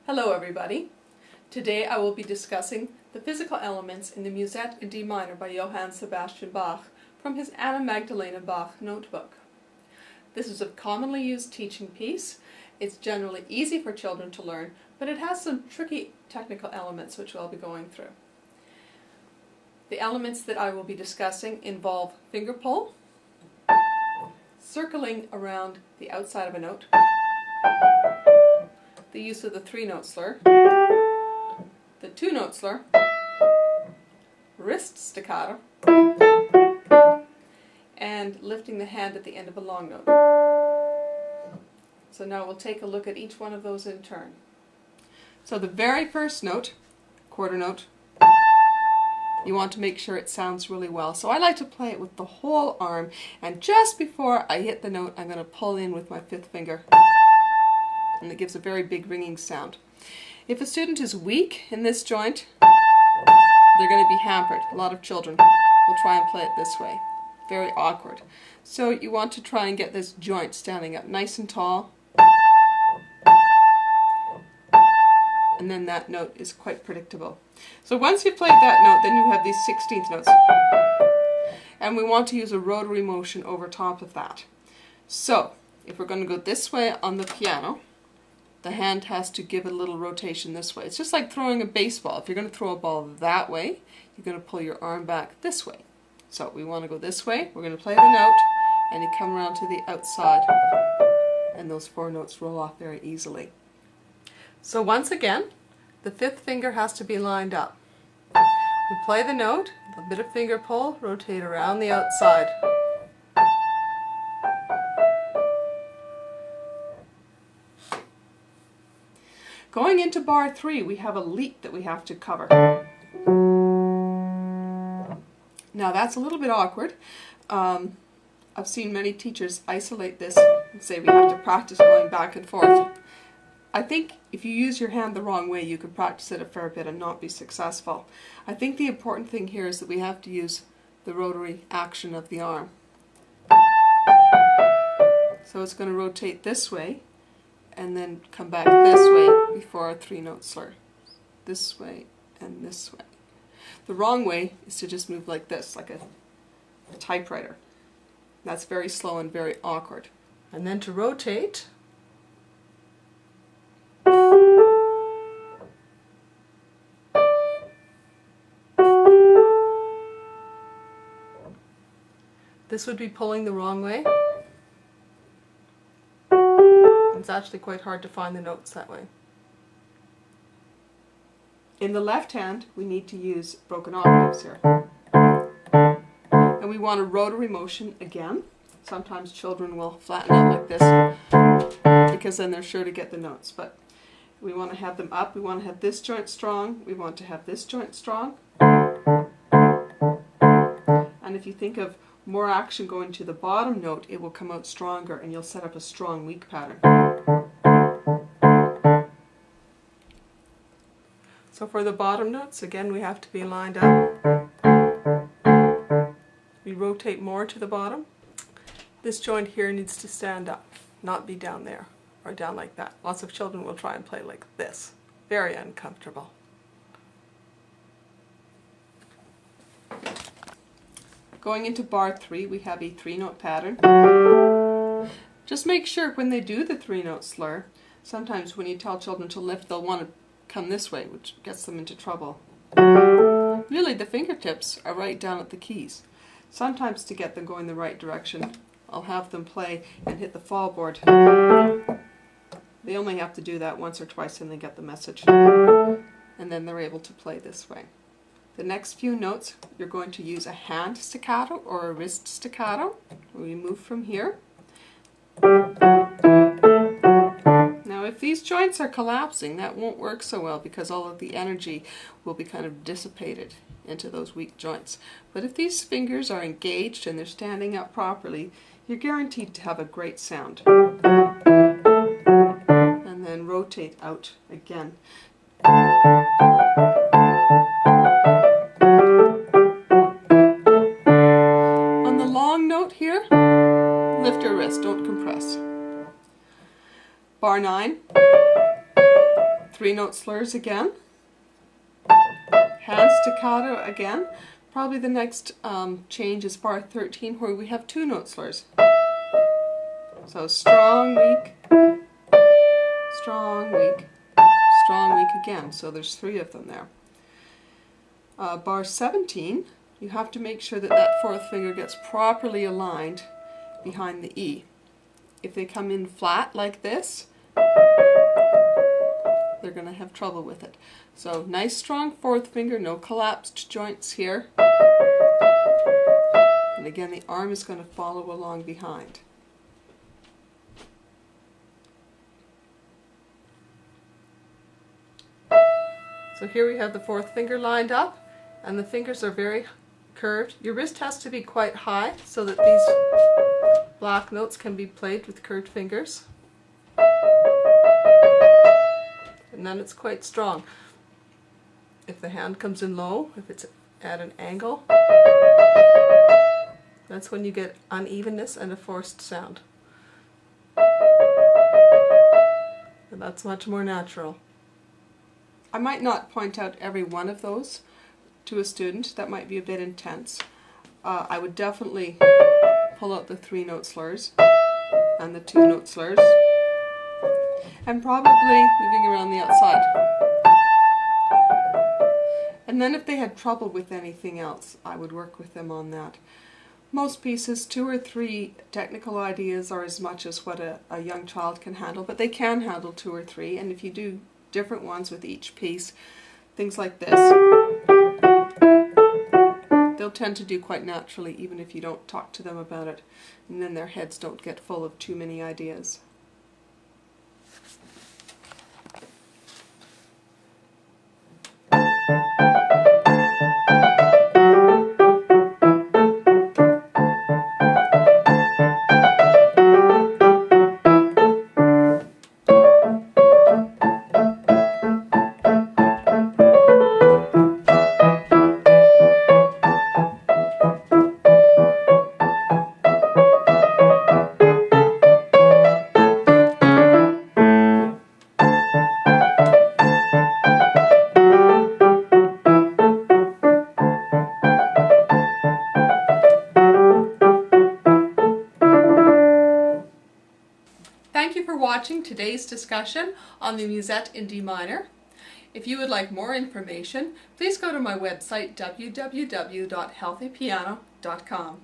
Hello everybody. Today I will be discussing the physical elements in the Musette in D minor by Johann Sebastian Bach from his Anna Magdalena Bach notebook. This is a commonly used teaching piece. It's generally easy for children to learn, but it has some tricky technical elements which I'll be going through. The elements that I will be discussing involve finger pull, circling around the outside of a note, the use of the 3-note slur, the 2-note slur, wrist staccato, and lifting the hand at the end of a long note. So now we'll take a look at each one of those in turn. So the very first note, quarter note, you want to make sure it sounds really well. So I like to play it with the whole arm, and just before I hit the note I'm going to pull in with my 5th finger. And it gives a very big ringing sound. If a student is weak in this joint, they're going to be hampered. A lot of children will try and play it this way. Very awkward. So you want to try and get this joint standing up nice and tall. And then that note is quite predictable. So once you've played that note, then you have these 16th notes. And we want to use a rotary motion over top of that. So if we're going to go this way on the piano, the hand has to give it a little rotation this way. It's just like throwing a baseball. If you're going to throw a ball that way, you're going to pull your arm back this way. So we want to go this way, we're going to play the note, and you come around to the outside, and those 4 notes roll off very easily. So once again, the 5th finger has to be lined up. We play the note, a bit of finger pull, rotate around the outside. Going into bar 3, we have a leap that we have to cover. Now that's a little bit awkward. I've seen many teachers isolate this and say we have to practice going back and forth. I think if you use your hand the wrong way, you could practice it a fair bit and not be successful. I think the important thing here is that we have to use the rotary action of the arm. So it's going to rotate this way and then come back this way before a 3-note slur. This way and this way. The wrong way is to just move like this, like a typewriter. That's very slow and very awkward. And then to rotate, this would be pulling the wrong way. It's actually quite hard to find the notes that way. In the left hand, we need to use broken octaves here. And we want a rotary motion again. Sometimes children will flatten out like this because then they're sure to get the notes. But we want to have them up. We want to have this joint strong. We want to have this joint strong. And if you think of more action going to the bottom note, it will come out stronger and you'll set up a strong weak pattern. So for the bottom notes, again, we have to be lined up. We rotate more to the bottom. This joint here needs to stand up, not be down there or down like that. Lots of children will try and play like this. Very uncomfortable. Going into bar 3, we have a 3-note pattern. Just make sure when they do the 3-note slur, sometimes when you tell children to lift, they'll want to come this way, which gets them into trouble. Really, the fingertips are right down at the keys. Sometimes to get them going the right direction, I'll have them play and hit the fall board. They only have to do that once or twice and they get the message. And then they're able to play this way. The next few notes, you're going to use a hand staccato or a wrist staccato. We move from here. Now if these joints are collapsing, that won't work so well because all of the energy will be kind of dissipated into those weak joints. But if these fingers are engaged and they're standing up properly, you're guaranteed to have a great sound. And then rotate out again. On the long note here, lift your wrist, don't compress. Bar 9, 3-note slurs again. Hand staccato again. Probably the next change is bar 13, where we have 2-note slurs. So strong, weak, strong, weak, strong, weak again. So there's 3 of them there. Bar 17, you have to make sure that that 4th finger gets properly aligned behind the E. If they come in flat like this, they're going to have trouble with it. So nice strong 4th finger, no collapsed joints here. And again, the arm is going to follow along behind. So here we have the 4th finger lined up, and the fingers are very curved. Your wrist has to be quite high so that these black notes can be played with curved fingers. And then it's quite strong. If the hand comes in low, if it's at an angle, that's when you get unevenness and a forced sound. And that's much more natural. I might not point out every one of those to a student. That might be a bit intense. I would definitely pull out the 3-note slurs and the 2-note slurs, and probably moving around the outside. And then if they had trouble with anything else, I would work with them on that. Most pieces, 2 or 3 technical ideas are as much as what a young child can handle, but they can handle 2 or 3, and if you do different ones with each piece, things like this, they'll tend to do quite naturally even if you don't talk to them about it, and then their heads don't get full of too many ideas. Thank you for watching today's discussion on the Musette in D minor. If you would like more information, please go to my website www.healthypiano.com.